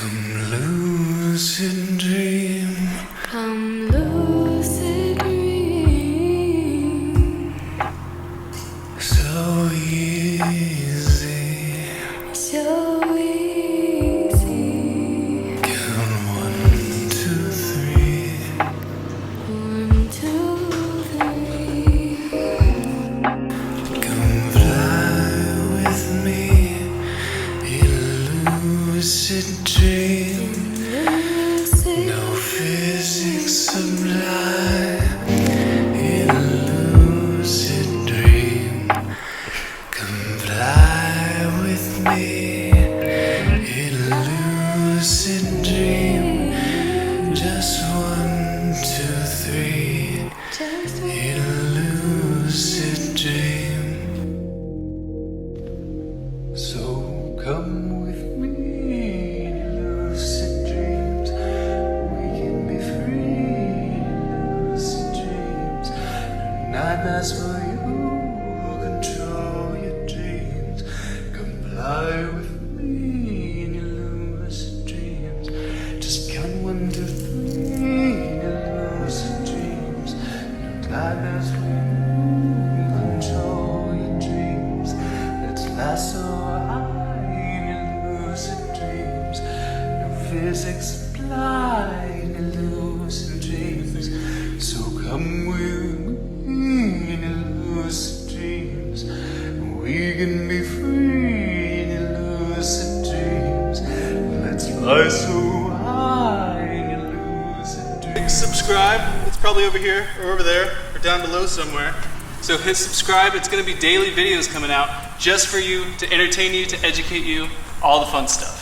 Come lucid dream. Come lucid dream. So easy. So easy. Count 1, 2, 3. 1, 2, 3. Come fly with me in lucid dream. No physics sublime in lucid dream. Come fly with me in lucid dream. Just 1, 2, 3 in lucid dream. So come with me in lucid dreams. We can be free in lucid dreams. Nightmares for you will control your dreams. Come fly with me in your lucid dreams. Just count 1, 2, 3 in your lucid dreams. Nightmares for you will control your dreams. Let's fly so high in your lucid dreams. No physics apply in your lucid dreams. So come with me in your lucid dreams. We can be free in your lucid dreams. Let's fly so high in your lucid dreams. Subscribe. It's probably over here or over there or down below somewhere. So hit subscribe. It's going to be daily videos coming out just for you, to entertain you, to educate you, all the fun stuff.